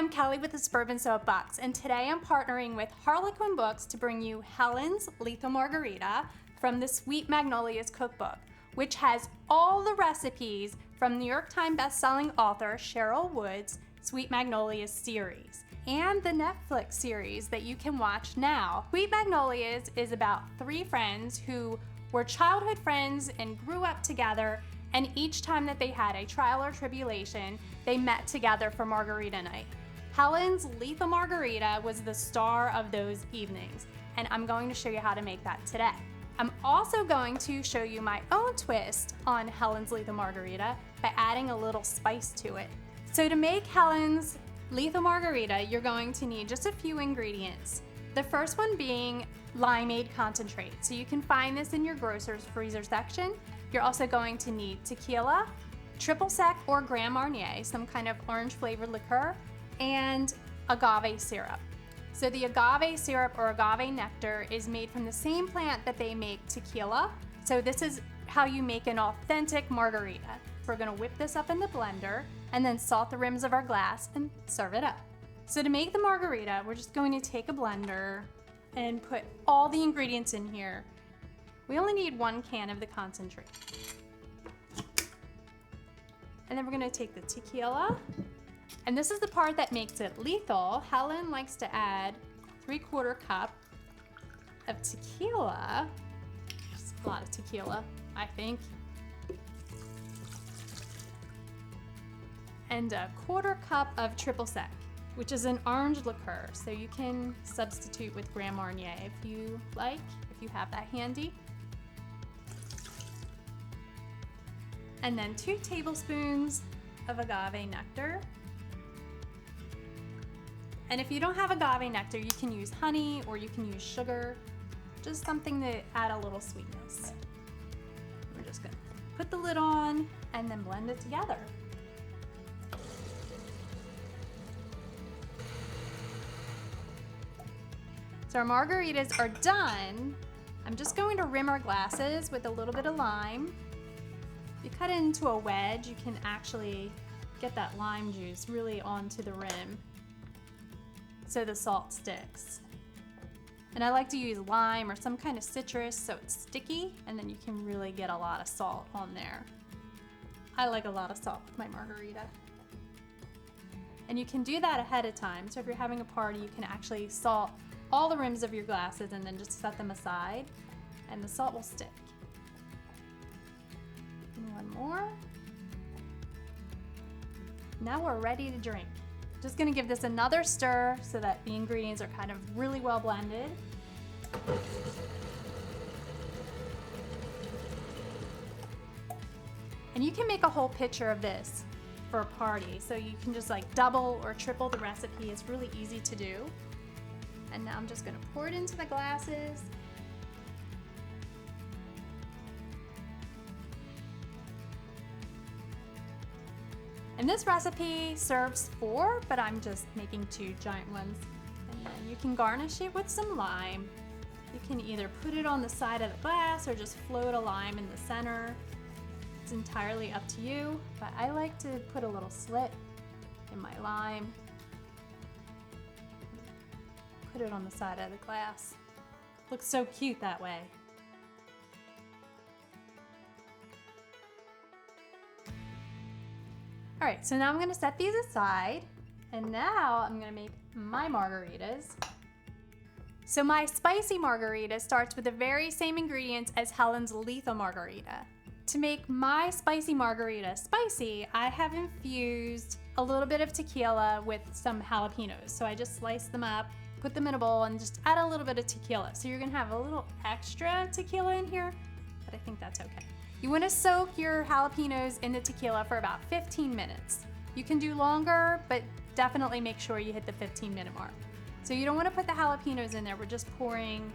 I'm Kelly with the Suburban Soapbox, and today I'm partnering with Harlequin Books to bring you Helen's Lethal Margarita from the Sweet Magnolias cookbook, which has all the recipes from New York Times bestselling author Cheryl Wood's Sweet Magnolias series and the Netflix series that you can watch now. Sweet Magnolias is about three friends who were childhood friends and grew up together, and each time that they had a trial or tribulation, they met together for Margarita night. Helen's Lethal Margarita was the star of those evenings, and I'm going to show you how to make that today. I'm also going to show you my own twist on Helen's Lethal Margarita by adding a little spice to it. So to make Helen's Lethal Margarita, you're going to need just a few ingredients. The first one being limeade concentrate. So you can find this in your grocer's freezer section. You're also going to need tequila, triple sec or Grand Marnier, some kind of orange flavored liqueur, and agave syrup. So the agave syrup or agave nectar is made from the same plant that they make tequila. So this is how you make an authentic margarita. We're gonna whip this up in the blender and then salt the rims of our glass and serve it up. So to make the margarita, we're just going to take a blender and put all the ingredients in here. We only need 1 can of the concentrate. And then we're gonna take the tequila, and this is the part that makes it lethal. Helen likes to add 3/4 cup of tequila. Just a lot of tequila, I think. And 1/4 cup of triple sec, which is an orange liqueur. So you can substitute with Grand Marnier if you like, if you have that handy. And then 2 tablespoons of agave nectar. And if you don't have agave nectar, you can use honey or you can use sugar, just something to add a little sweetness. We're just gonna put the lid on and then blend it together. So our margaritas are done. I'm just going to rim our glasses with a little bit of lime. If you cut it into a wedge, you can actually get that lime juice really onto the rim so the salt sticks. And I like to use lime or some kind of citrus so it's sticky, and then you can really get a lot of salt on there. I like a lot of salt with my margarita. And you can do that ahead of time. So if you're having a party, you can actually salt all the rims of your glasses and then just set them aside, and the salt will stick. And 1 more. Now we're ready to drink. Just gonna give this another stir so that the ingredients are kind of really well blended. And you can make a whole pitcher of this for a party. So you can just like double or triple the recipe. It's really easy to do. And now I'm just gonna pour it into the glasses. And this recipe serves 4, but I'm just making 2 giant ones. And then you can garnish it with some lime. You can either put it on the side of the glass or just float a lime in the center. It's entirely up to you, but I like to put a little slit in my lime. Put it on the side of the glass. Looks so cute that way. All right, so now I'm gonna set these aside, and now I'm gonna make my margaritas. So my spicy margarita starts with the very same ingredients as Helen's Lethal Margarita. To make my spicy margarita spicy, I have infused a little bit of tequila with some jalapenos. So I just sliced them up, put them in a bowl, and just add a little bit of tequila. So you're gonna have a little extra tequila in here, but I think that's okay. You wanna soak your jalapenos in the tequila for about 15 minutes. You can do longer, but definitely make sure you hit the 15-minute mark. So you don't wanna put the jalapenos in there. We're just pouring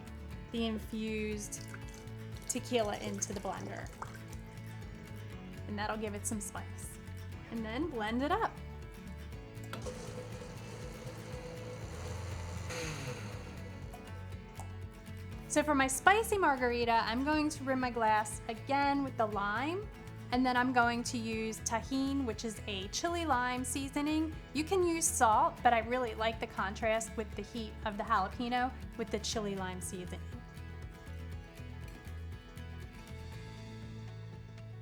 the infused tequila into the blender. And that'll give it some spice. And then blend it up. So for my spicy margarita, I'm going to rim my glass again with the lime. And then I'm going to use tahini, which is a chili lime seasoning. You can use salt, but I really like the contrast with the heat of the jalapeno with the chili lime seasoning.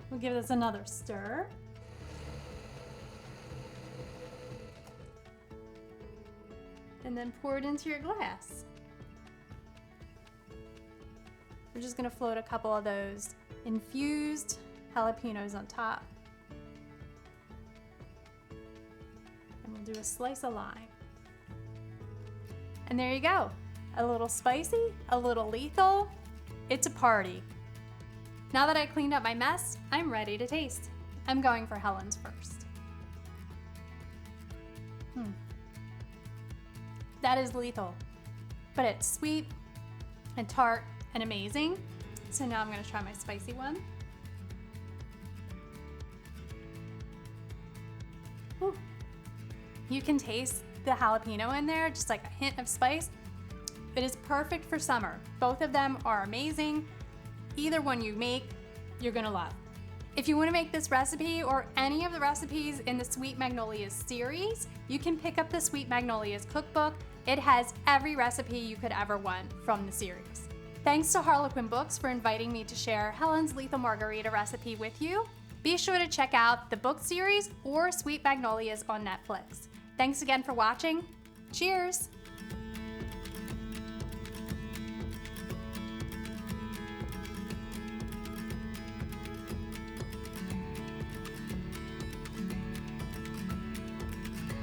We'll give this another stir. And then pour it into your glass. We're just gonna float a couple of those infused jalapenos on top. And we'll do a slice of lime. And there you go. A little spicy, a little lethal. It's a party. Now that I cleaned up my mess, I'm ready to taste. I'm going for Helen's first. That is lethal, but it's sweet and tart and amazing. So now I'm gonna try my spicy one. Ooh. You can taste the jalapeno in there, just like a hint of spice. It is perfect for summer. Both of them are amazing. Either one you make, you're gonna love. If you want to make this recipe or any of the recipes in the Sweet Magnolias series, you can pick up the Sweet Magnolias cookbook. It has every recipe you could ever want from the series. Thanks to Harlequin Books for inviting me to share Helen's Lethal Margarita recipe with you. Be sure to check out the book series or Sweet Magnolias on Netflix. Thanks again for watching. Cheers!